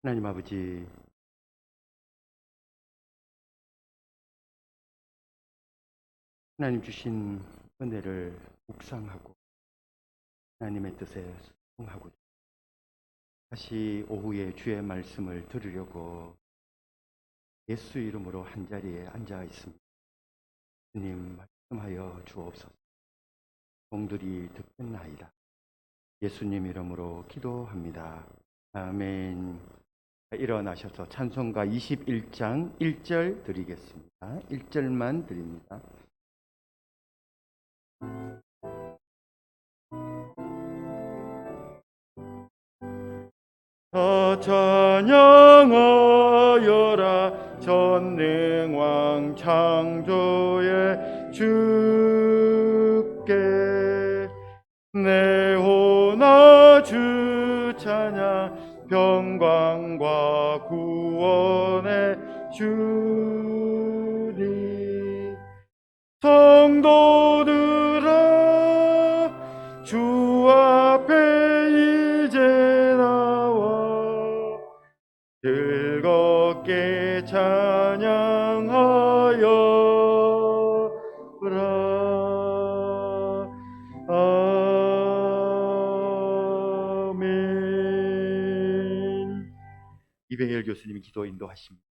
하나님 아버지, 하나님 주신 은혜를 묵상하고 하나님의 뜻에 순종하고 다시 오후에 주의 말씀을 들으려고 예수 이름으로 한자리에 앉아 있습니다. 주님 말씀하여 주옵소서. 종들이 듣겠나이다. 예수님 이름으로 기도합니다. 아멘. 일어나셔서 찬송가 21장 1절 드리겠습니다. 1절만 드립니다. 찬양하여라 전능왕 창조의 주께 내 호나 주 찬양 평강과 구원의 주니 성도들아 주 앞에 이제 나와 즐겁게 찬양하여라. 아멘. 이병열 교수님이 기도 인도하십니다.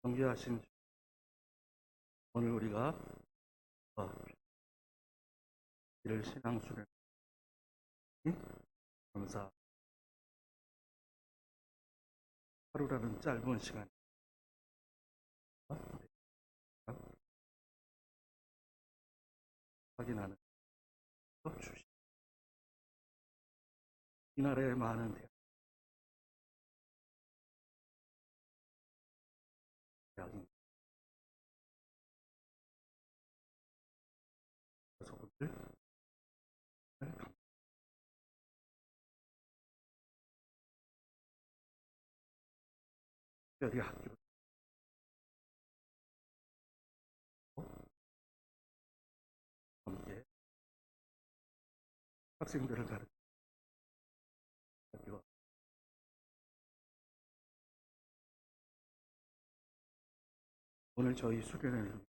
존귀하신 오늘 우리가 이를 신앙수련 감사 하루라는 짧은 시간 확인하는 주시 이날의 많은 대학인 여러분들 특별히 학교 함께 학생들을 가르치는 학교와 오늘 저희 수련회를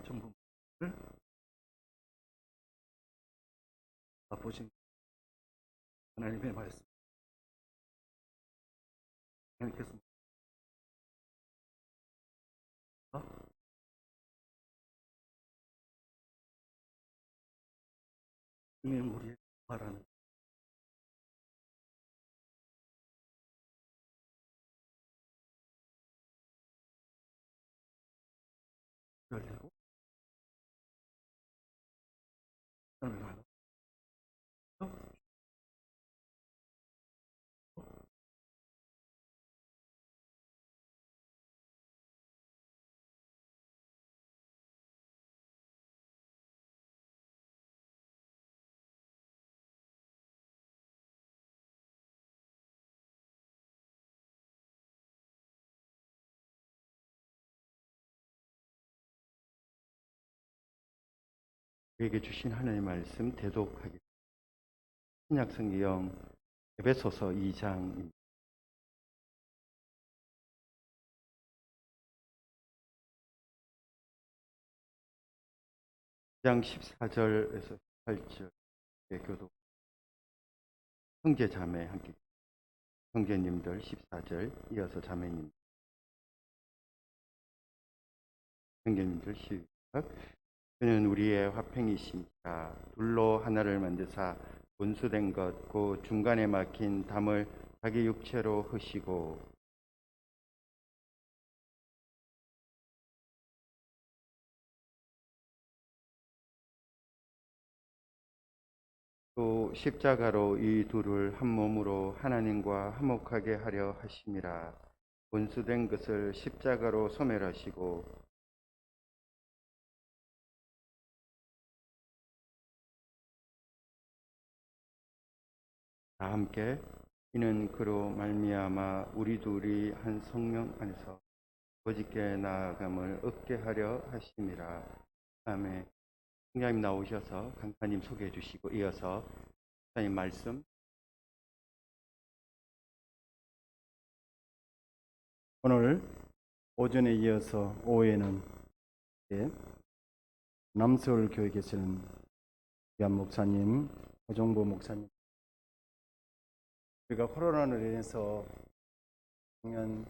전부를 보신 하나님의 말씀 하나님께서 주님 우리의 말하는 열리고 하나님 하나 우리에게 주신 하나님의 말씀 대독하겠습니다. 신약성경 에베소서 2장 14절에서 18절의 교독. 형제 자매 함께, 형제님들 14절 이어서 자매님, 형제님들 시작. 그는 우리의 화평이시니까 둘로 하나를 만드사 원수된 것 곧 중간에 막힌 담을 자기 육체로 h으시고 또 십자가로 이 둘을 한 몸으로 하나님과 화목하게 하려 하심이라. 원수된 것을 십자가로 소멸하시고 다 함께 이는 그로 말미암아 우리 둘이 한 성령 안에서 거짓게 나아감을 얻게 하려 하심이라. 아멘. 총장님 나오셔서 강사님 소개해 주시고 이어서 목사님 말씀. 오늘 오전에 이어서 오후에는 남서울 교회 계시는 귀한 목사님, 허종보 목사님, 우리가 코로나로 인해서 작년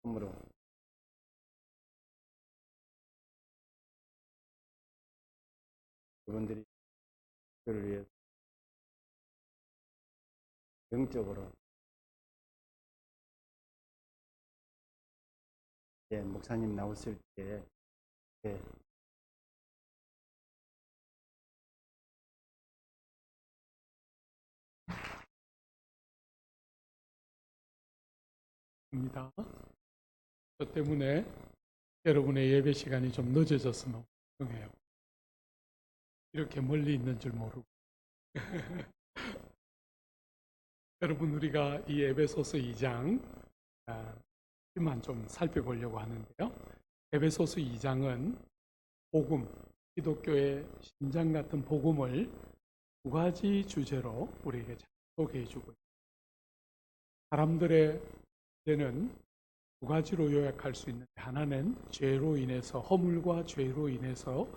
처음으로 그분들이 교회를 위해 영적으로 목사님 나오실 때 입니다. 저 때문에 여러분의 예배 시간이 좀 늦어져서 너무 죄송해요. 이렇게 멀리 있는 줄 모르고. 여러분, 우리가 이 에베소서 2장 만 좀 살펴보려고 하는데요. 에베소서 2장은 복음, 기독교의 심장 같은 복음을 두 가지 주제로 우리에게 소개해 주고 있습니다. 사람들의 문제는 두 가지로 요약할 수 있는데, 하나는 죄로 인해서, 허물과 죄로 인해서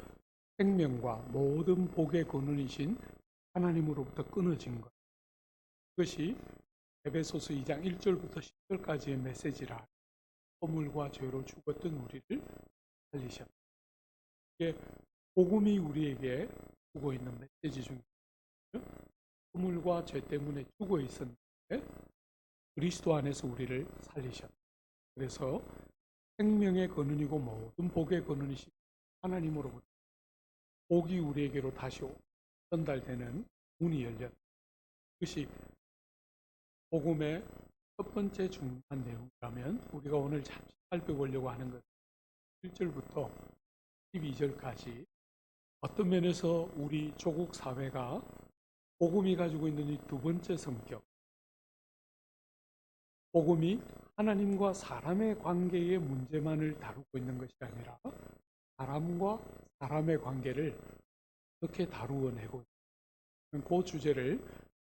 생명과 모든 복의 근원이신 하나님으로부터 끊어진 것. 그것이 에베소서 2장 1절부터 10절까지의 메시지라. 허물과 죄로 죽었던 우리를 살리셨다. 이게 복음이 우리에게 주고 있는 메시지 중에 허물과 죄 때문에 죽어 있었는데 그리스도 안에서 우리를 살리셨다. 그래서 생명의 근원이고 모든 복의 근원이신 하나님으로부터 복이 우리에게로 다시 전달되는 문이 열렸다. 그것이 복음의 첫 번째 중요한 내용이라면, 우리가 오늘 잠시 살펴보려고 하는 것은 1절부터 12절까지 어떤 면에서 우리 조국 사회가 복음이 가지고 있는 이 두 번째 성격, 복음이 하나님과 사람의 관계의 문제만을 다루고 있는 것이 아니라 사람과 사람의 관계를 어떻게 다루어내고 있는 그 주제를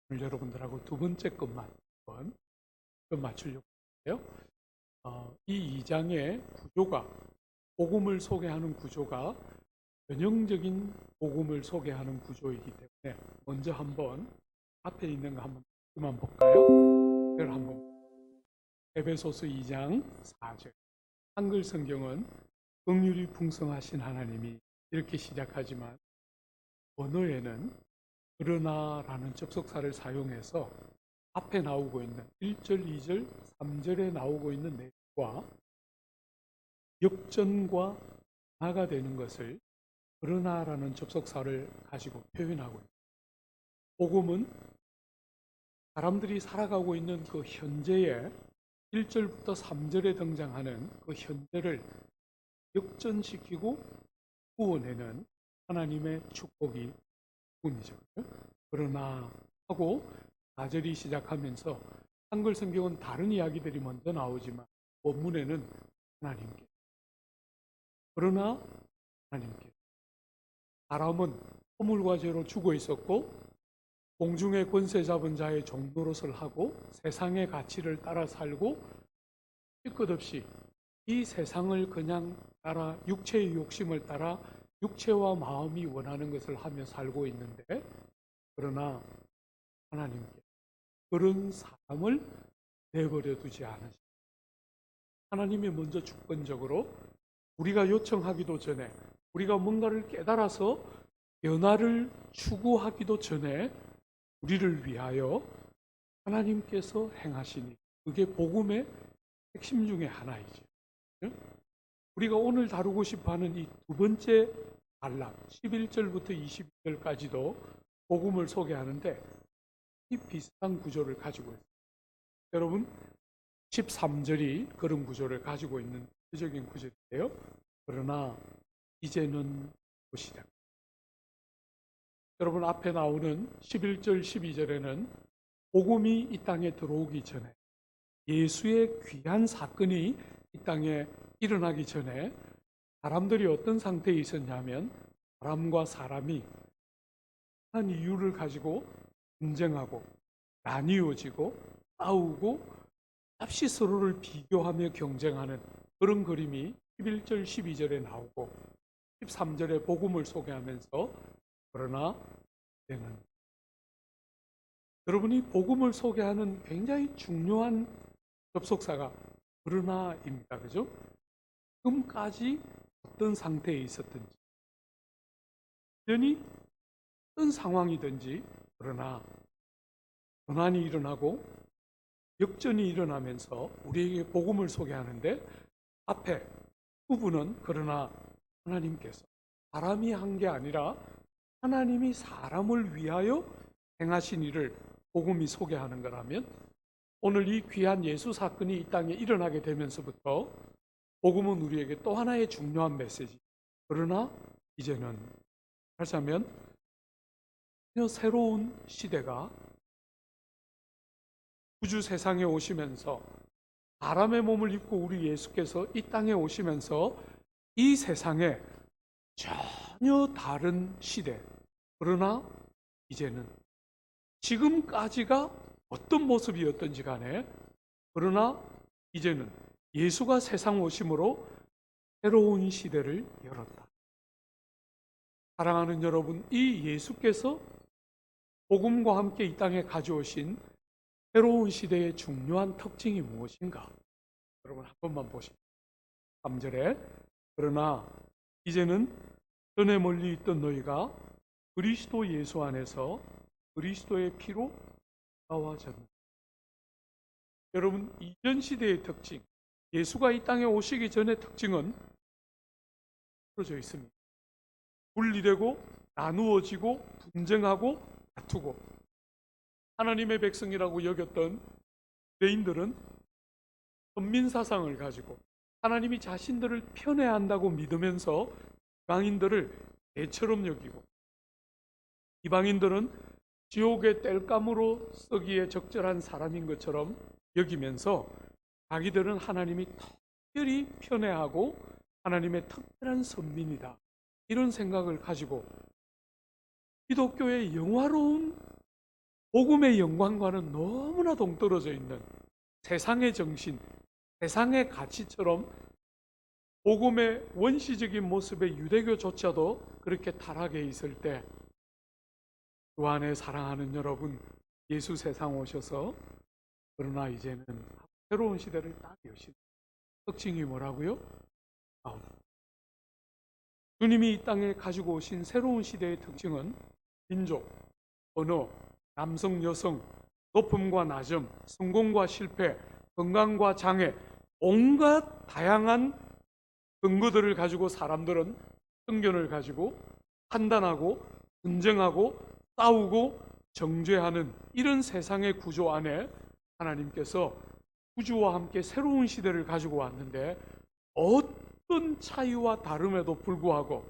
오늘 여러분들하고 두 번째 것만 좀 맞추려고 하는데요. 이 2장의 구조가, 복음을 소개하는 구조가 전형적인 복음을 소개하는 구조이기 때문에 먼저 한번 앞에 있는 거 한번 볼까요? 그걸 한번 에베소서 2장 4절. 한글 성경은 긍휼이 풍성하신 하나님이 이렇게 시작하지만 원어에는 그러나라는 접속사를 사용해서 앞에 나오고 있는 1절, 2절, 3절에 나오고 있는 내용과 역전과 하나가 되는 것을 그러나라는 접속사를 가지고 표현하고 있습니다. 복음은 사람들이 살아가고 있는 그 현재의 1절부터 3절에 등장하는 그 현재를 역전시키고 구원해내는 하나님의 축복이 복음이죠. 그러나 하고 4절이 시작하면서 한글 성경은 다른 이야기들이 먼저 나오지만 원문에는 하나님께, 그러나 하나님께, 사람은 허물과 죄로 죽어 있었고 공중의 권세 잡은 자의 종노릇을 하고 세상의 가치를 따라 살고 끝없이 이 세상을 그냥 따라 육체의 욕심을 따라 육체와 마음이 원하는 것을 하며 살고 있는데, 그러나 하나님께 그런 사람을 내버려 두지 않으십니다. 하나님이 먼저 주권적으로 우리가 요청하기도 전에, 우리가 뭔가를 깨달아서 변화를 추구하기도 전에 우리를 위하여 하나님께서 행하시니, 그게 복음의 핵심 중에 하나이죠. 우리가 오늘 다루고 싶어하는 이 두 번째 단락 11절부터 22절까지도 복음을 소개하는데 이 비슷한 구조를 가지고 있습니다. 여러분, 13절이 그런 구조를 가지고 있는 대표적인 구절인데요. 그러나 이제는 보시자. 여러분, 앞에 나오는 11절, 12절에는 복음이 이 땅에 들어오기 전에, 예수의 귀한 사건이 이 땅에 일어나기 전에 사람들이 어떤 상태에 있었냐면 사람과 사람이 한 이유를 가지고 분쟁하고 나뉘어지고 싸우고 없이 서로를 비교하며 경쟁하는 그런 그림이 11절 12절에 나오고 13절에 복음을 소개하면서 그러나 이제는 여러분이 복음을 소개하는 굉장히 중요한 접속사가 그러나입니다. 그죠? 지금까지 어떤 상태에 있었든지 여전히 어떤 상황이든지 그러나 전환이 일어나고 역전이 일어나면서 우리에게 복음을 소개하는데 앞에 부분은 그러나 하나님께서 사람이 한 게 아니라 하나님이 사람을 위하여 행하신 일을 복음이 소개하는 거라면 오늘 이 귀한 예수 사건이 이 땅에 일어나게 되면서부터 복음은 우리에게 또 하나의 중요한 메시지. 그러나 이제는 하자면 새로운 시대가 우주 세상에 오시면서 사람의 몸을 입고 우리 예수께서 이 땅에 오시면서 이 세상에 전혀 다른 시대. 그러나 이제는 지금까지가 어떤 모습이었던지 간에 그러나 이제는 예수가 세상 오심으로 새로운 시대를 열었다. 사랑하는 여러분, 이 예수께서 복음과 함께 이 땅에 가져오신 새로운 시대의 중요한 특징이 무엇인가? 여러분 한 번만 보십시오. 3절에 그러나 이제는 전에 멀리 있던 너희가 그리스도 예수 안에서 그리스도의 피로 가까워졌다. 여러분 이전 시대의 특징, 예수가 이 땅에 오시기 전의 특징은 풀어져 있습니다. 분리되고 나누어지고 분쟁하고 다투고 하나님의 백성이라고 여겼던 유대인들은 선민사상을 가지고 하나님이 자신들을 편애한다고 믿으면서 이방인들을 개처럼 여기고 이방인들은 지옥의 땔감으로 쓰기에 적절한 사람인 것처럼 여기면서 자기들은 하나님이 특별히 편애하고 하나님의 특별한 선민이다. 이런 생각을 가지고 기독교의 영화로운 복음의 영광과는 너무나 동떨어져 있는 세상의 정신, 세상의 가치처럼 복음의 원시적인 모습의 유대교조차도 그렇게 타락해 있을 때 그 안에 사랑하는 여러분, 예수 세상 오셔서 그러나 이제는 새로운 시대를 딱 여신 특징이 뭐라고요? 주님이 이 땅에 가지고 오신 새로운 시대의 특징은 민족, 언어, 남성, 여성, 높음과 낮음, 성공과 실패, 건강과 장애, 온갖 다양한 근거들을 가지고 사람들은 편견을 가지고 판단하고 분쟁하고 싸우고 정죄하는 이런 세상의 구조 안에 하나님께서 우주와 함께 새로운 시대를 가지고 왔는데 어떤 차이와 다름에도 불구하고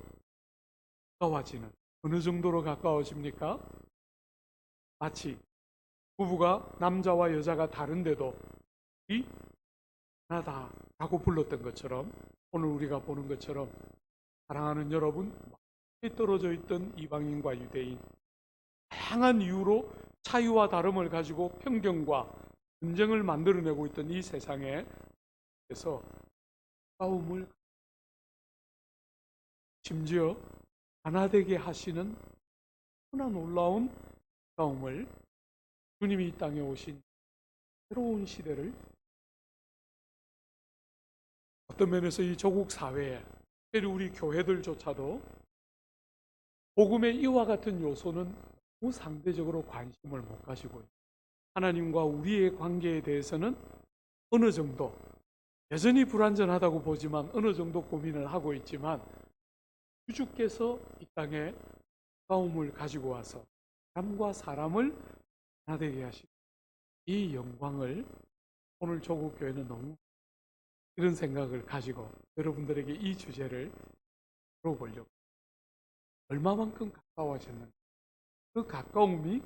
가까워지는 어느 정도로 가까워집니까? 마치 부부가 남자와 여자가 다른데도 이 하나다라고 불렀던 것처럼 오늘 우리가 보는 것처럼 사랑하는 여러분, 멀리 떨어져 있던 이방인과 유대인 다양한 이유로 차이와 다름을 가지고 편견과 분쟁을 만들어내고 있던 이 세상에 그래서 싸움을 심지어 하나 되게 하시는 너무나 놀라운 싸움을 주님이 이 땅에 오신 새로운 시대를 어떤 면에서 이 조국 사회에 특별히 우리 교회들조차도 복음의 이와 같은 요소는 너무 상대적으로 관심을 못 가지고 있어요. 하나님과 우리의 관계에 대해서는 어느 정도 여전히 불완전하다고 보지만 어느 정도 고민을 하고 있지만 주주께서 이 땅에 싸움을 가지고 와서 사람과 사람을 하나 되게 하시고 이 영광을 오늘 조국교회는 너무 이런 생각을 가지고 여러분들에게 이 주제를 물어보려고 얼마만큼 가까워졌는가 그 가까움이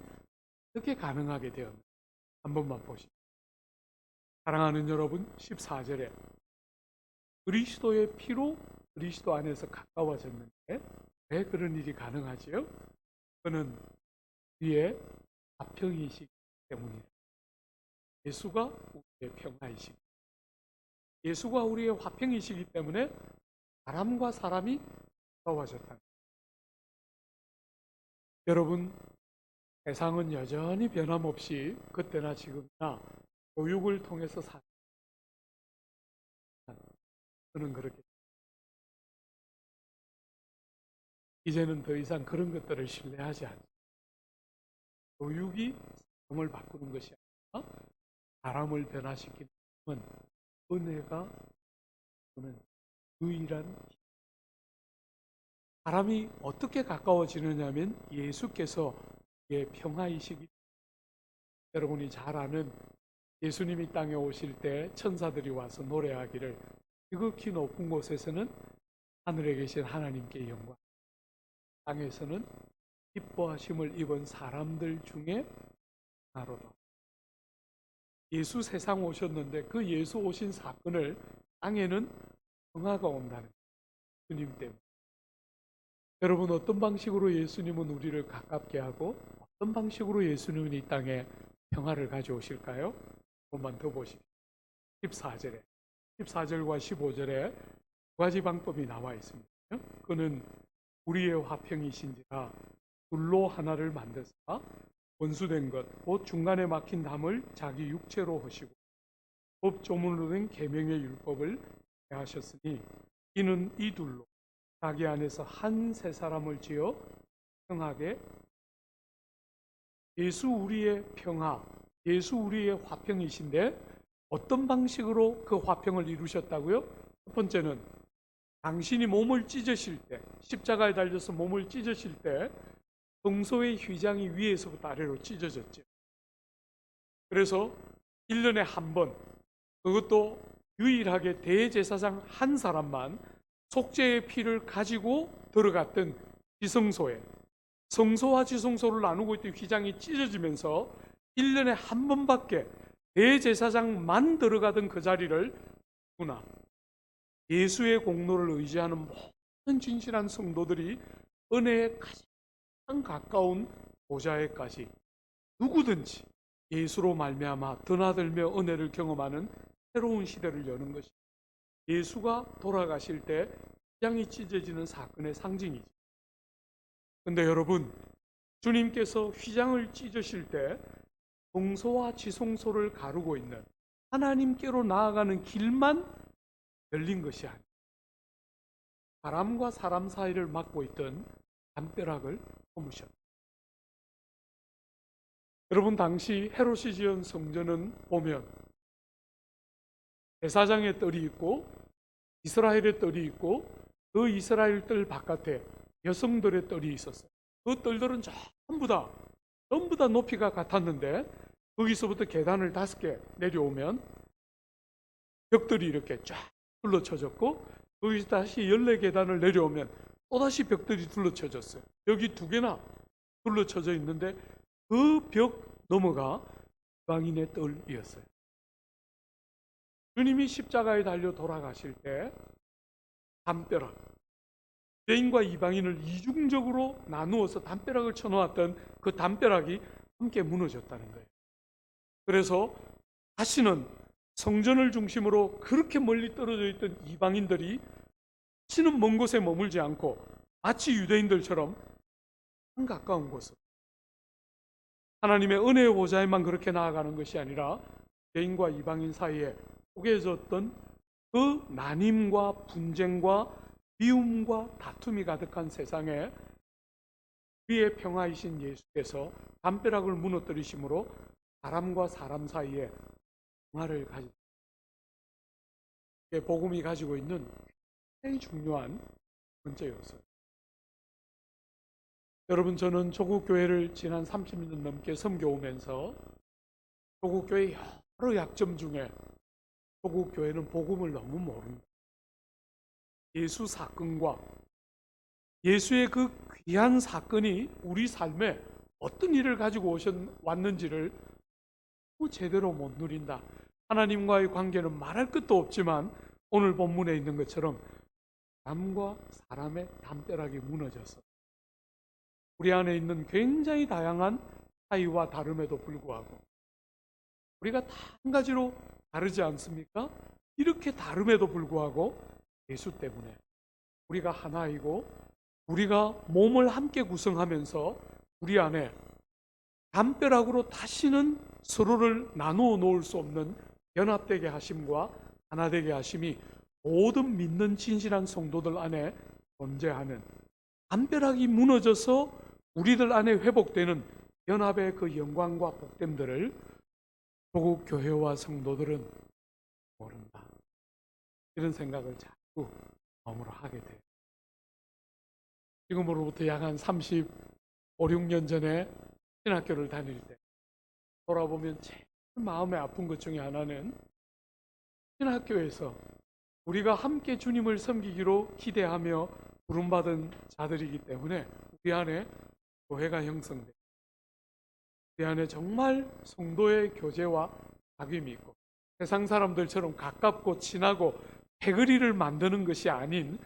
어떻게 가능하게 되었는가 한 번만 보시죠. 사랑하는 여러분 14절에 그리스도의 피로 그리스도 안에서 가까워졌는데 왜 그런 일이 가능하지요? 그는 우리의 화평이시기 때문이다. 예수가 우리의 평화이시기, 예수가 우리의 화평이시기 때문에 사람과 사람이 가까워졌다. 여러분, 세상은 여전히 변함없이 그때나 지금이나 교육을 통해서 저는 그렇게 이제는 더 이상 그런 것들을 신뢰하지 않습니다. 교육이 사람을 바꾸는 것이 아니라 사람을 변화시키는 것은 은혜가 주는 유일한 길. 사람이 어떻게 가까워지느냐면 예수께서 우리의 평화이시기. 여러분이 잘 아는 예수님이 땅에 오실 때 천사들이 와서 노래하기를 지극히 높은 곳에서는 하늘에 계신 하나님께 영광, 땅에서는 기뻐하심을 입은 사람들 중에 하나로다. 예수 세상 오셨는데 그 예수 오신 사건을 땅에는 평화가 온다는 주님 때문에. 여러분, 어떤 방식으로 예수님은 우리를 가깝게 하고 어떤 방식으로 예수님은 이 땅에 평화를 가져오실까요? 한번만 더 보십시오. 14절에 14절과 15절에 두 가지 방법이 나와 있습니다. 그는 우리의 화평이신지라 둘로 하나를 만드사 원수된 것 곧 중간에 막힌 담을 자기 육체로 하시고 법 조문으로 된 계명의 율법을 하셨으니 이는 이 둘로 자기 안에서 한 세 사람을 지어 평하게. 예수 우리의 평화, 예수 우리의 화평이신데 어떤 방식으로 그 화평을 이루셨다고요? 첫 번째는 당신이 몸을 찢으실 때, 십자가에 달려서 몸을 찢으실 때 성소의 휘장이 위에서부터 아래로 찢어졌죠. 그래서 1년에 한 번, 그것도 유일하게 대제사장 한 사람만 속죄의 피를 가지고 들어갔던 지성소에, 성소와 지성소를 나누고 있던 휘장이 찢어지면서 1년에 한 번밖에 대제사장만 들어가던 그 자리를 누구나 예수의 공로를 의지하는 모든 진실한 성도들이 은혜에 가장 가까운 보좌에까지 누구든지 예수로 말미암아 드나들며 은혜를 경험하는 새로운 시대를 여는 것이 예수가 돌아가실 때 휘장이 찢어지는 사건의 상징이죠. 그런데 여러분, 주님께서 휘장을 찢으실 때 성소와 지성소를 가르고 있는 하나님께로 나아가는 길만 열린 것이 아니에요. 사람과 사람 사이를 막고 있던 담벼락을 허무셨다. 여러분, 당시 헤롯이 지은 성전은 보면 제사장의 뜰이 있고 이스라엘의 뜰이 있고 그 이스라엘 뜰 바깥에 여성들의 뜰이 있었어요. 그 뜰들은 전부 다 높이가 같았는데 거기서부터 계단을 5개 내려오면 벽들이 이렇게 쫙 둘러쳐졌고 거기서 다시 14계단을 내려오면 또다시 벽들이 둘러쳐졌어요. 여기 2개나 둘러쳐져 있는데 그 벽 넘어가 이방인의 뜰이었어요. 주님이 십자가에 달려 돌아가실 때 담벼락, 유대인과 이방인을 이중적으로 나누어서 담벼락을 쳐놓았던 그 담벼락이 함께 무너졌다는 거예요. 그래서 다시는 성전을 중심으로 그렇게 멀리 떨어져 있던 이방인들이 다시는 먼 곳에 머물지 않고 마치 유대인들처럼 한 가까운 곳으로 하나님의 은혜의 보좌에만 그렇게 나아가는 것이 아니라 유대인과 이방인 사이에 속해졌던 그 난임과 분쟁과 미움과 다툼이 가득한 세상에 우리의 평화이신 예수께서 담벼락을 무너뜨리심으로 사람과 사람 사이에 평화를 가지고, 복음이 가지고 있는 굉장히 중요한 번째 요소예요. 여러분, 저는 조국교회를 지난 30년 넘게 섬겨오면서 조국교회의 여러 약점 중에 조국교회는 복음을 너무 모른다. 예수 사건과 예수의 그 귀한 사건이 우리 삶에 어떤 일을 가지고 왔는지를 제대로 못 누린다. 하나님과의 관계는 말할 것도 없지만 오늘 본문에 있는 것처럼 사람과 사람의 담벼락이 무너져서 우리 안에 있는 굉장히 다양한 차이와 다름에도 불구하고 우리가 다 한 가지로 다르지 않습니까? 이렇게 다름에도 불구하고 예수 때문에 우리가 하나이고 우리가 몸을 함께 구성하면서 우리 안에 담벼락으로 다시는 서로를 나누어 놓을 수 없는 연합되게 하심과 하나 되게 하심이 모든 믿는 진실한 성도들 안에 존재하는, 담벼락이 무너져서 우리들 안에 회복되는 연합의 그 영광과 복됨들을 조국 교회와 성도들은 모른다. 이런 생각을 자꾸 마음으로 하게 돼요. 지금으로부터 약 한 35, 6년 전에 신학교를 다닐 때 돌아보면 제일 마음에 아픈 것 중에 하나는 신학교에서 우리가 함께 주님을 섬기기로 기대하며 부름받은 자들이기 때문에 우리 안에 교회가 형성돼, 우리 안에 정말 성도의 교제와 사귐이 있고 세상 사람들처럼 가깝고 친하고 패거리를 만드는 것이 아닌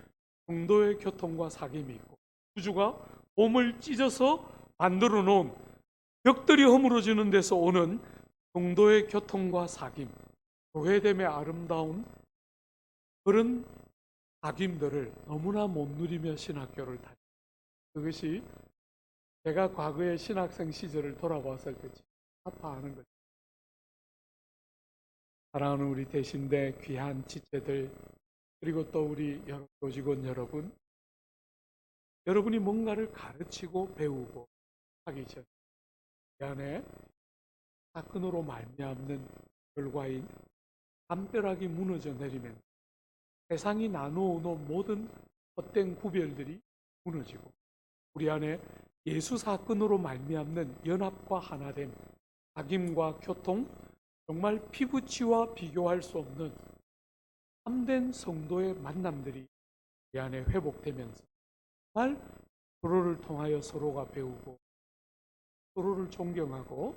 성도의 교통과 사귐이 있고 구주가 몸을 찢어서 만들어 놓은 벽들이 허물어지는 데서 오는 성도의 교통과 사귐, 교회됨의 아름다운 그런 사귐들을 너무나 못 누리며 신학교를 다녔습니다. 그것이 제가 과거의 신학생 시절을 돌아봤을 때 아파하는 거죠. 사랑하는 우리 대신대 귀한 지체들, 그리고 또 우리 교직원 여러분, 여러분이 뭔가를 가르치고 배우고 하기 전에 그 안에 사건으로 말미암는 결과인 담벼락이 무너져 내리면 세상이 나누어 놓은 모든 헛된 구별들이 무너지고 우리 안에 예수 사건으로 말미암는 연합과 하나됨, 사귐과 교통, 정말 피부치와 비교할 수 없는 참된 성도의 만남들이 우리 안에 회복되면서 정말 서로를 통하여 서로가 배우고 서로를 존경하고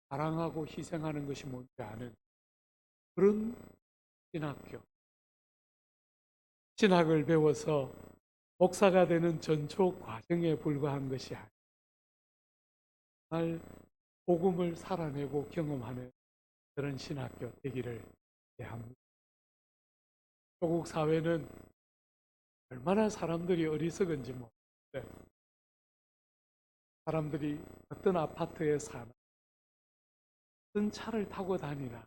사랑하고 희생하는 것이 뭔지 아는 그런 신학교, 신학을 배워서 목사가 되는 전초 과정에 불과한 것이 아니라 정말 복음을 살아내고 경험하는 그런 신학교 되기를 기대합니다. 조국 사회는 얼마나 사람들이 어리석은지 모르겠어요. 사람들이 어떤 아파트에 사나, 어떤 차를 타고 다니나,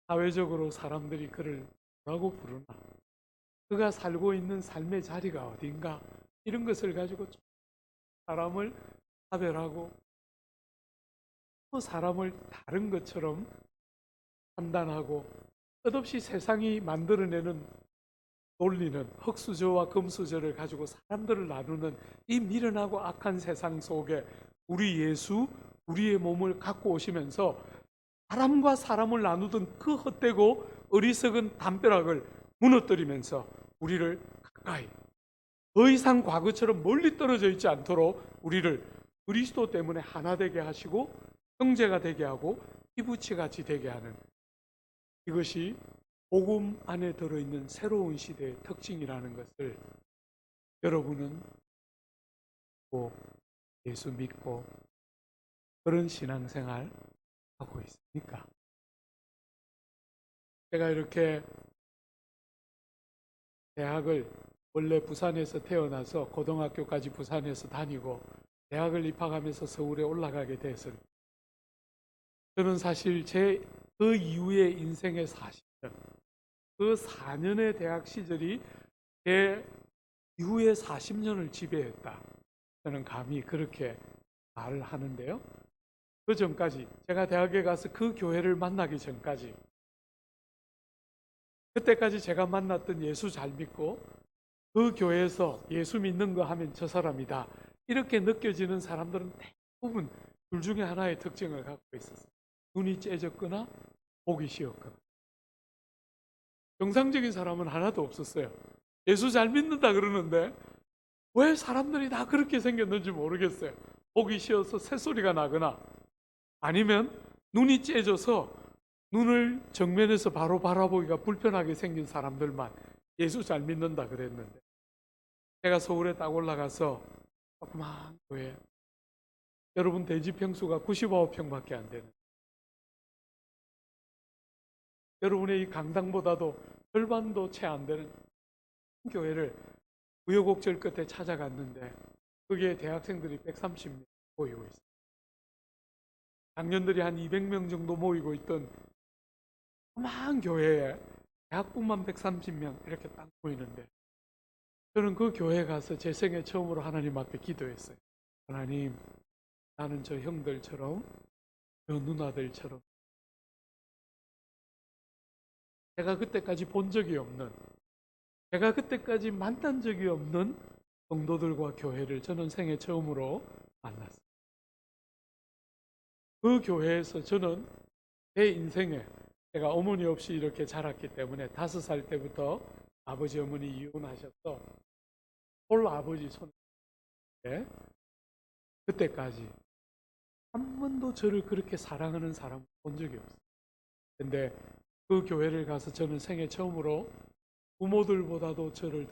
사회적으로 사람들이 그를 뭐라고 부르나, 그가 살고 있는 삶의 자리가 어딘가, 이런 것을 가지고 사람을 차별하고 또 사람을 다른 것처럼 판단하고 끝없이 세상이 만들어내는 논리는 흙수저와 금수저를 가지고 사람들을 나누는 이 미련하고 악한 세상 속에 우리 예수, 우리의 몸을 갖고 오시면서 사람과 사람을 나누던 그 헛되고 어리석은 담벼락을 무너뜨리면서 우리를 가까이, 더 이상 과거처럼 멀리 떨어져 있지 않도록 우리를 그리스도 때문에 하나 되게 하시고 형제가 되게 하고 피부치같이 되게 하는, 이것이 복음 안에 들어있는 새로운 시대의 특징이라는 것을 여러분은 꼭 예수 믿고 그런 신앙생활 하고 있습니까? 제가 이렇게 대학을 원래 부산에서 태어나서 고등학교까지 부산에서 다니고 대학을 입학하면서 서울에 올라가게 돼서 저는 사실 그 이후의 인생의 40년, 그 4년의 대학 시절이 제 이후의 40년을 지배했다. 저는 감히 그렇게 말을 하는데요. 그 전까지, 제가 대학에 가서 그 교회를 만나기 전까지, 그때까지 제가 만났던 예수 잘 믿고 그 교회에서 예수 믿는 거 하면 저 사람이다, 이렇게 느껴지는 사람들은 대부분 둘 중에 하나의 특징을 갖고 있었어요. 눈이 째졌거나 보기 쉬웠거나. 정상적인 사람은 하나도 없었어요. 예수 잘 믿는다 그러는데 왜 사람들이 다 그렇게 생겼는지 모르겠어요. 보기 쉬워서 새소리가 나거나 아니면 눈이 째져서 눈을 정면에서 바로 바라보기가 불편하게 생긴 사람들만 예수 잘 믿는다 그랬는데 제가 서울에 딱 올라가서 조그만 교회, 여러분 대지 평수가 95평밖에 안 되는, 여러분의 이 강당보다도 절반도 채 안 되는 교회를 우여곡절 끝에 찾아갔는데 거기에 대학생들이 130명 모이고 있어요. 작년들이 한 200명 정도 모이고 있던 조그만 교회에 대학부만 130명 이렇게 딱 모이는데, 저는 그 교회에 가서 제 생애 처음으로 하나님 앞에 기도했어요. 하나님, 나는 저 형들처럼, 저 누나들처럼 제가 그때까지 본 적이 없는, 제가 그때까지 만난 적이 없는 성도들과 교회를 저는 생애 처음으로 만났어요. 그 교회에서 저는 제 인생에, 제가 어머니 없이 이렇게 자랐기 때문에 5살 때부터 아버지 어머니 이혼하셔서 홀 아버지 손에 그때까지 한 번도 저를 그렇게 사랑하는 사람을 본 적이 없어요. 근데 그 교회를 가서 저는 생애 처음으로 부모들보다도 저를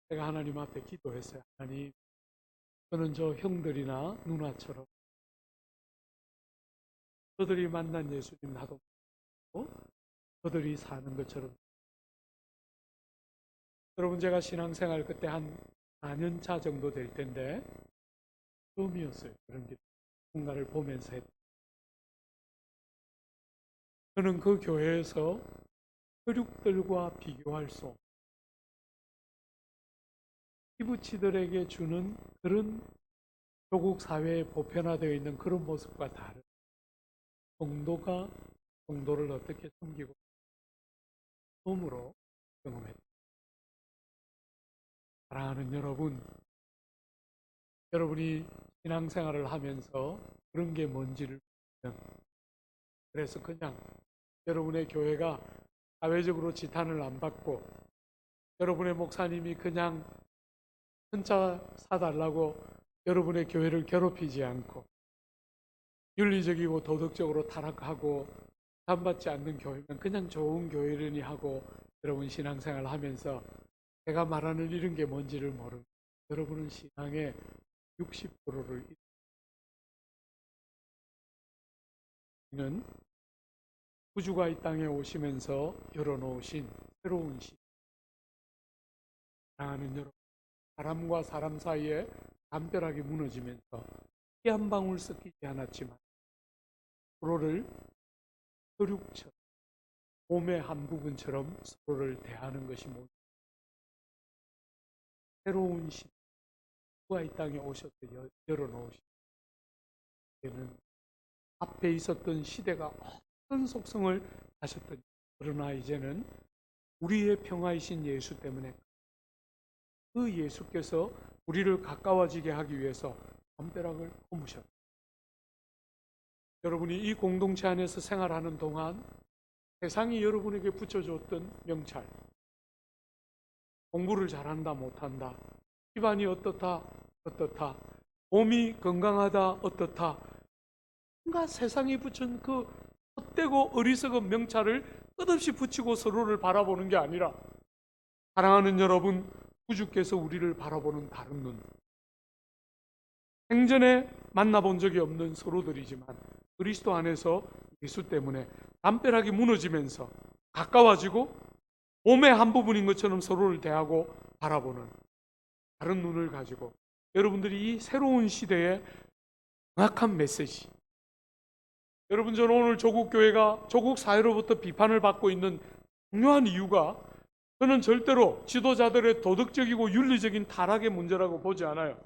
제가 하나님 앞에 기도했어요. 하나님, 저는 저 형들이나 누나처럼 저들이 만난 예수님 나도 믿고 저들이 사는 것처럼. 여러분, 제가 신앙생활 그때 한 4년 차 정도 될 텐데 처음이었어요. 그런 게 뭔가를 보면서 했다. 저는 그 교회에서 혈육들과 비교할 수 없는 피부치들에게 주는 그런 조국 사회에 보편화되어 있는 그런 모습과 다른 성도가 성도를 어떻게 섬기고 처음으로 경험했다. 사랑하는 여러분, 여러분이 신앙생활을 하면서 그런 게 뭔지를 모르면, 그래서 그냥 여러분의 교회가 사회적으로 지탄을 안 받고 여러분의 목사님이 그냥 혼자 사달라고 여러분의 교회를 괴롭히지 않고 윤리적이고 도덕적으로 타락하고 지탄받지 않는 교회면 그냥 좋은 교회라니 하고 여러분 신앙생활을 하면서 제가 말하는 이런 게 뭔지를 모르면 여러분은 신앙의 60%를 는 구주가 이 땅에 오시면서 열어놓으신 새로운 시대. 사랑하는 여러분, 사람과 사람 사이에 담벼락이 무너지면서 피 한 방울 섞이지 않았지만 서로를 혈육처럼, 몸의 한 부분처럼 서로를 대하는 것이 뭐죠? 새로운 시대. 구주가 이 땅에 오셔서 열어놓으신 시대는 앞에 있었던 시대가 어떤 속성을 하셨더니, 그러나 이제는 우리의 평화이신 예수 때문에 그 예수께서 우리를 가까워지게 하기 위해서 담벼락을 허무셨다. 여러분이 이 공동체 안에서 생활하는 동안 세상이 여러분에게 붙여줬던 명찰, 공부를 잘한다 못한다, 집안이 어떻다 어떻다, 몸이 건강하다 어떻다, 뭔가 세상이 붙인 그 헛되고 어리석은 명찰을 끝없이 붙이고 서로를 바라보는 게 아니라, 사랑하는 여러분, 구주께서 우리를 바라보는 다른 눈, 생전에 만나본 적이 없는 서로들이지만 그리스도 안에서 예수 때문에 담벼락이 무너지면서 가까워지고 몸의 한 부분인 것처럼 서로를 대하고 바라보는 다른 눈을 가지고 여러분들이 이 새로운 시대에 정확한 메시지. 여러분, 저는 오늘 조국교회가 조국 사회로부터 비판을 받고 있는 중요한 이유가, 저는 절대로 지도자들의 도덕적이고 윤리적인 타락의 문제라고 보지 않아요.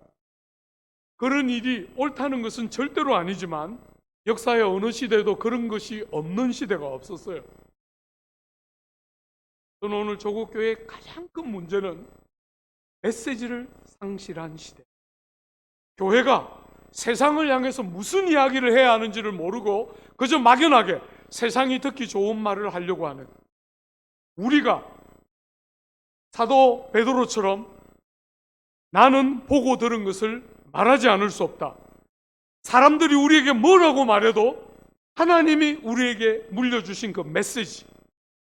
그런 일이 옳다는 것은 절대로 아니지만 역사의 어느 시대에도 그런 것이 없는 시대가 없었어요. 저는 오늘 조국교회의 가장 큰 문제는 메시지를 상실한 시대. 교회가 세상을 향해서 무슨 이야기를 해야 하는지를 모르고 그저 막연하게 세상이 듣기 좋은 말을 하려고 하는, 우리가 사도 베드로처럼 나는 보고 들은 것을 말하지 않을 수 없다. 사람들이 우리에게 뭐라고 말해도 하나님이 우리에게 물려주신 그 메시지,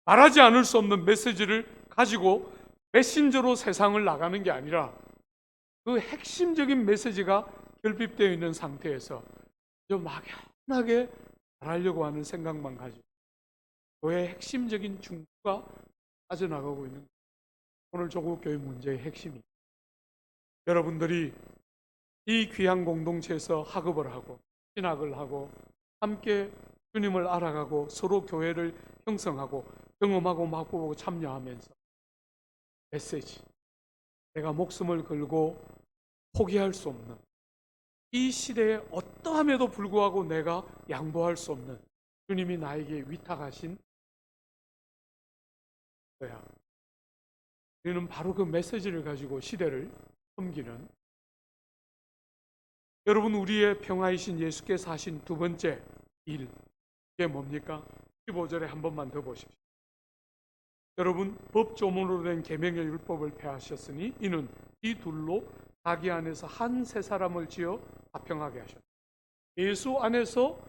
말하지 않을 수 없는 메시지를 가지고 메신저로 세상을 나가는 게 아니라 그 핵심적인 메시지가 결핍되어 있는 상태에서 좀 막연하게 말하려고 하는 생각만 가지고 교회의 핵심적인 중추가 빠져나가고 있는 오늘 조국교회 문제의 핵심이 여러분들이 이 귀한 공동체에서 학업을 하고 신학을 하고 함께 주님을 알아가고 서로 교회를 형성하고 경험하고 맛보고 참여하면서 메시지, 내가 목숨을 걸고 포기할 수 없는 이 시대에 어떠함에도 불구하고 내가 양보할 수 없는 주님이 나에게 위탁하신 거야. 우리는 바로 그 메시지를 가지고 시대를 섬기는 여러분, 우리의 평화이신 예수께서 하신 두 번째 일, 이게 뭡니까? 15절에 한 번만 더 보십시오. 여러분, 법조문으로 된 계명의 율법을 폐하셨으니 이는 이 둘로 자기 안에서 한 세 사람을 지어 화평하게 하셨다. 예수 안에서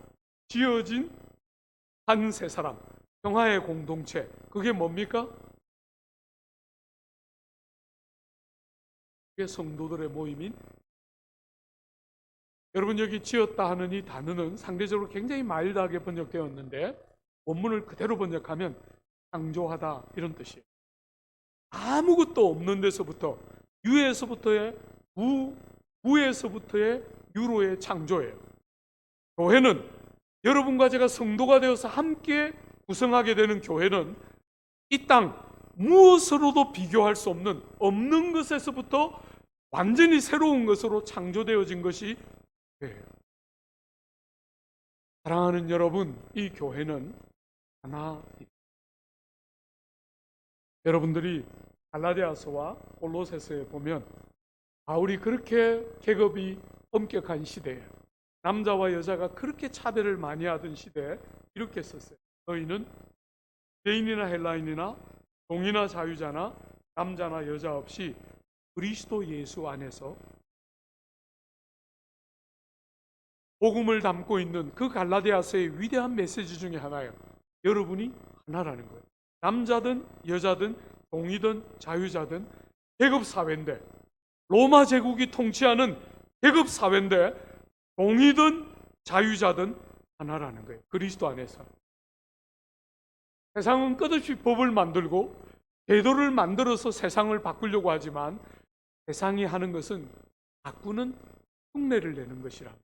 지어진 한 세 사람, 평화의 공동체, 그게 뭡니까? 그게 성도들의 모임인, 여러분, 여기 지었다 하는 이 단어는 상대적으로 굉장히 마일드하게 번역되었는데 원문을 그대로 번역하면 창조하다, 이런 뜻이에요. 아무것도 없는 데서부터, 유에서부터의 무에서부터의 유로의 창조예요. 교회는, 여러분과 제가 성도가 되어서 함께 구성하게 되는 교회는 이 땅 무엇으로도 비교할 수 없는 것에서부터 완전히 새로운 것으로 창조되어진 것이 교회예요. 사랑하는 여러분, 이 교회는 하나, 여러분들이 갈라디아서와 골로새서에 보면 바울이 그렇게 계급이 엄격한 시대에, 남자와 여자가 그렇게 차별을 많이 하던 시대에 이렇게 썼어요. 너희는 유대인이나 헬라인이나 동이나 자유자나 남자나 여자 없이 그리스도 예수 안에서 복음을 담고 있는 그 갈라디아서의 위대한 메시지 중에 하나예요. 여러분이 하나라는 거예요. 남자든 여자든 동이든 자유자든 계급 사회인데, 로마 제국이 통치하는 계급 사회인데 동이든 자유자든 하나라는 거예요. 그리스도 안에서. 세상은 끝없이 법을 만들고 제도를 만들어서 세상을 바꾸려고 하지만 세상이 하는 것은 바꾸는 흉내를 내는 것이라.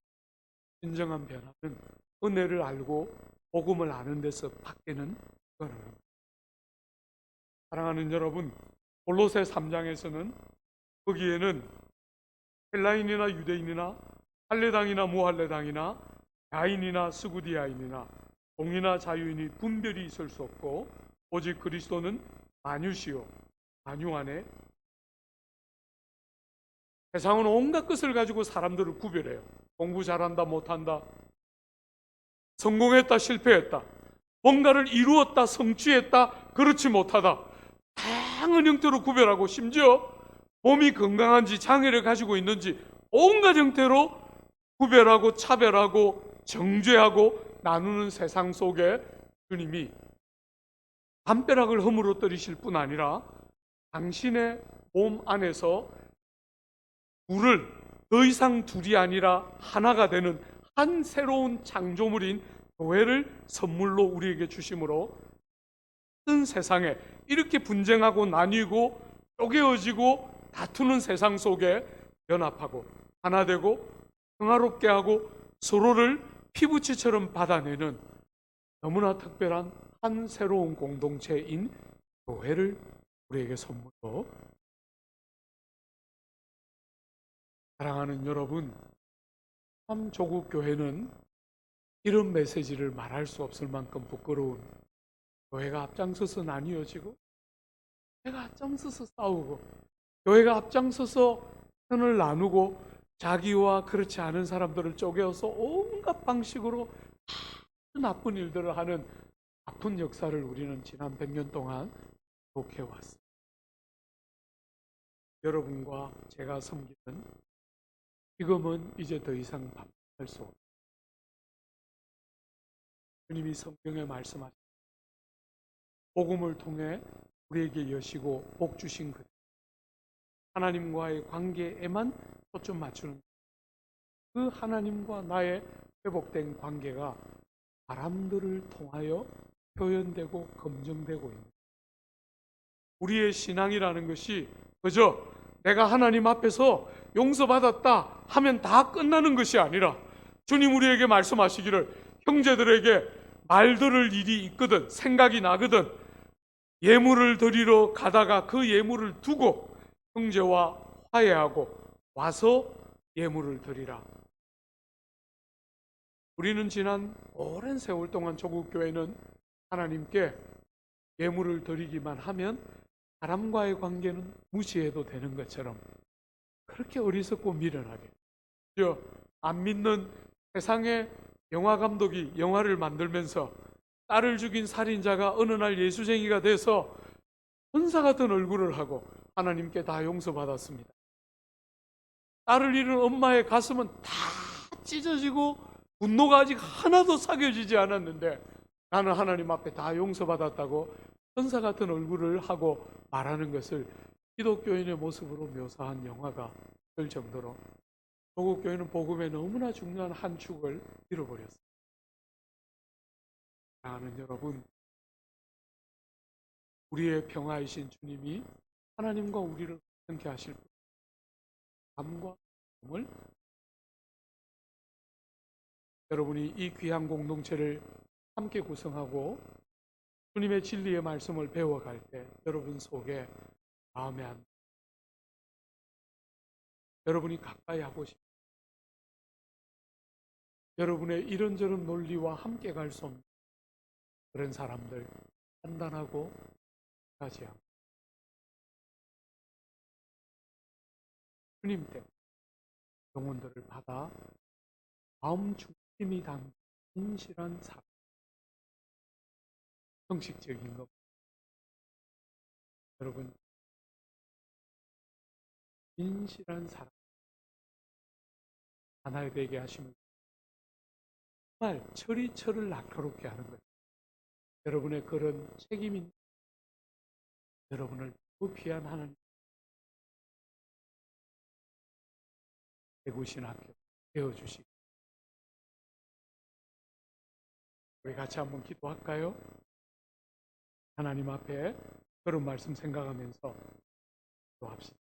진정한 변화는 은혜를 알고 복음을 아는 데서 바뀌는 거라는. 사랑하는 여러분, 골로새 3장에서는 거기에는 헬라인이나 유대인이나 할례당이나 무할례당이나 야인이나 스구디아인이나 동이나 자유인이 분별이 있을 수 없고 오직 그리스도는 만유시요 만유 안에. 세상은 온갖 것을 가지고 사람들을 구별해요. 공부 잘한다 못한다, 성공했다 실패했다, 뭔가를 이루었다 성취했다 그렇지 못하다, 다양한 형태로 구별하고 심지어 몸이 건강한지 장애를 가지고 있는지 온갖 형태로 구별하고 차별하고 정죄하고 나누는 세상 속에 주님이 담벼락을 허물어뜨리실 뿐 아니라 당신의 몸 안에서 둘을 더 이상 둘이 아니라 하나가 되는 한 새로운 창조물인 교회를 선물로 우리에게 주심으로 큰 세상에 이렇게 분쟁하고 나뉘고 쪼개어지고 다투는 세상 속에 연합하고 하나 되고 평화롭게 하고 서로를 피부치처럼 받아내는 너무나 특별한 한 새로운 공동체인 교회를 우리에게 선물로. 사랑하는 여러분, 참 조국 교회는 이런 메시지를 말할 수 없을 만큼 부끄러운, 교회가 앞장서서 나뉘어지고 교회가 앞장서서 싸우고 교회가 앞장서서 편을 나누고 자기와 그렇지 않은 사람들을 쪼개어서 온갖 방식으로 아주 나쁜 일들을 하는 아픈 역사를 우리는 지난 100년 동안 기록해왔습니다. 여러분과 제가 섬기는 지금은 이제 더 이상 반복할 수 없습니다. 주님이 성경에 말씀하신 복음을 통해 우리에게 여시고 복 주신 그 하나님과의 관계에만 초점 맞추는 그 하나님과 나의 회복된 관계가 사람들을 통하여 표현되고 검증되고 있는 우리의 신앙이라는 것이 그저 내가 하나님 앞에서 용서받았다 하면 다 끝나는 것이 아니라 주님 우리에게 말씀하시기를 형제들에게 말 들을 일이 있거든 생각이 나거든 예물을 드리러 가다가 그 예물을 두고 형제와 화해하고 와서 예물을 드리라. 우리는 지난 오랜 세월 동안 조국교회는 하나님께 예물을 드리기만 하면 사람과의 관계는 무시해도 되는 것처럼 그렇게 어리석고 미련하게 안 믿는 세상의 영화 감독이 영화를 만들면서 딸을 죽인 살인자가 어느 날 예수쟁이가 돼서 천사 같은 얼굴을 하고 하나님께 다 용서받았습니다. 딸을 잃은 엄마의 가슴은 다 찢어지고 분노가 아직 하나도 사겨지지 않았는데 나는 하나님 앞에 다 용서받았다고 천사 같은 얼굴을 하고 말하는 것을 기독교인의 모습으로 묘사한 영화가 될 정도로 조국교회는 복음의 너무나 중요한 한 축을 잃어버렸습니다. 사랑하는 여러분, 우리의 평화이신 주님이 하나님과 우리를 화평케 하실 분, 감과 hum을 여러분이 이 귀한 공동체를 함께 구성하고 주님의 진리의 말씀을 배워갈 때 여러분 속에 마음에 안 여러분이 가까이 하고 싶은 여러분의 이런저런 논리와 함께 갈 수 없는 그런 사람들 판단하고 하지 않고 주님 때문에 영혼들을 받아 마음 중심이 담긴 진실한 사랑 형식적인 것 여러분 진실한 사랑 하나 되게 하시면 정말 철이철을 날카롭게 하는 거예요. 여러분의 그런 책임인 여러분을 부피한 하나님 대구신 학교 되어주시고 우리 같이 한번 기도할까요? 하나님 앞에 그런 말씀 생각하면서 기도합시다.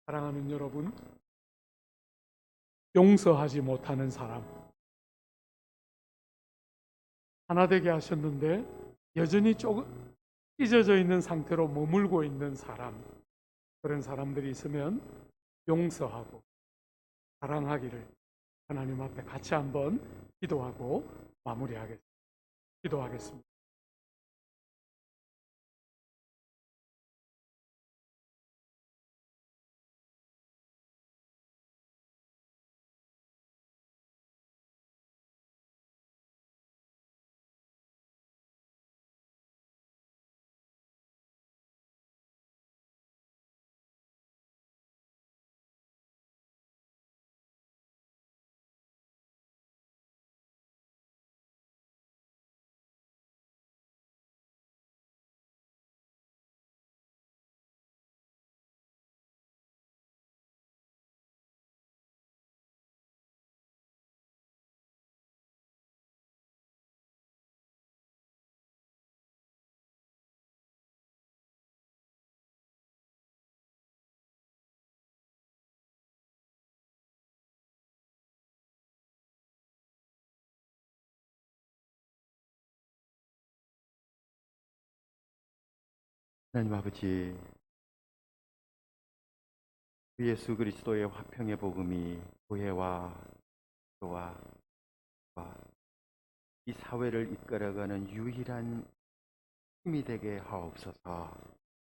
사랑하는 여러분, 용서하지 못하는 사람 하나 되게 하셨는데 여전히 조금 찢어져 있는 상태로 머물고 있는 사람 그런 사람들이 있으면 용서하고 사랑하기를 하나님 앞에 같이 한번 기도하고 마무리하겠습니다. 기도하겠습니다. 하나님 아버지, 주 예수 그리스도의 화평의 복음이 교회와 교와 이 사회를 이끌어가는 유일한 힘이 되게 하옵소서.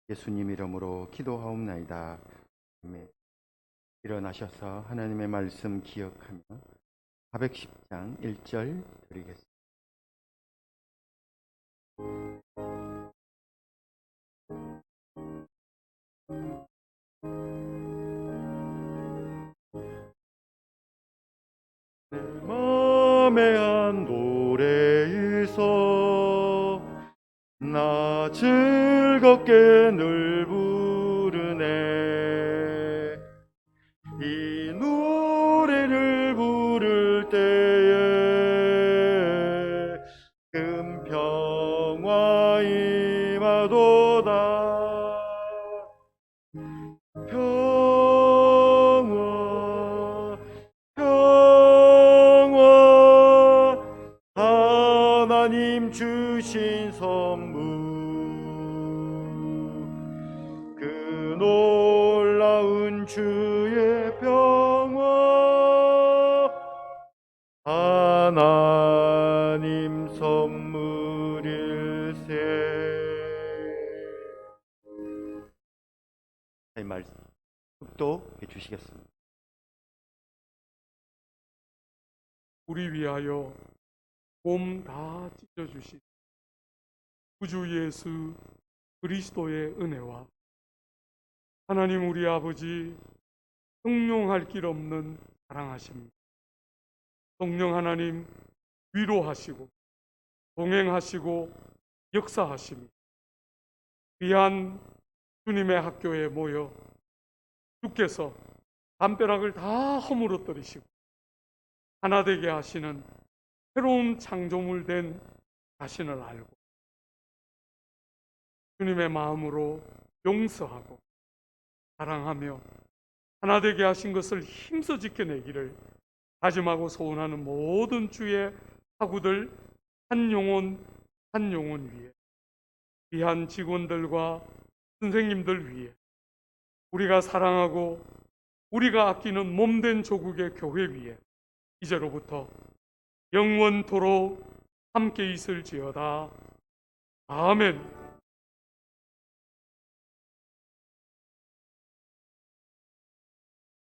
예수님 이름으로 기도하옵나이다. 일어나셔서 하나님의 말씀 기억하며 410장 1절 드리겠습니다. 내 맘에 한 노래일 나 즐겁게 늘 부르네. 이 노래를 부를 때에 큰 평화 임하도다. 평화 평화 하나님 주신 선물 그 놀라운 주의 평화 하나님 선물일세. 이 말씀 묵도해 주시겠습니다. 우리 위하여 몸 다 찢어주신 구주 예수 그리스도의 은혜와 하나님 우리 아버지 형용할 길 없는 사랑하심, 성령 하나님 위로하시고 동행하시고 역사하심이 귀한 주님의 학교에 모여 주께서 담벼락을 다 허물어뜨리시고 하나 되게 하시는 새로운 창조물 된 자신을 알고 주님의 마음으로 용서하고 사랑하며 하나 되게 하신 것을 힘써 지켜내기를 다짐하고 소원하는 모든 주의 학우들 한 영혼 위에 귀한 직원들과 선생님들 위에 우리가 사랑하고 우리가 아끼는 몸된 조국의 교회 위에 이제로부터 영원토록 함께 있을지어다. 아멘.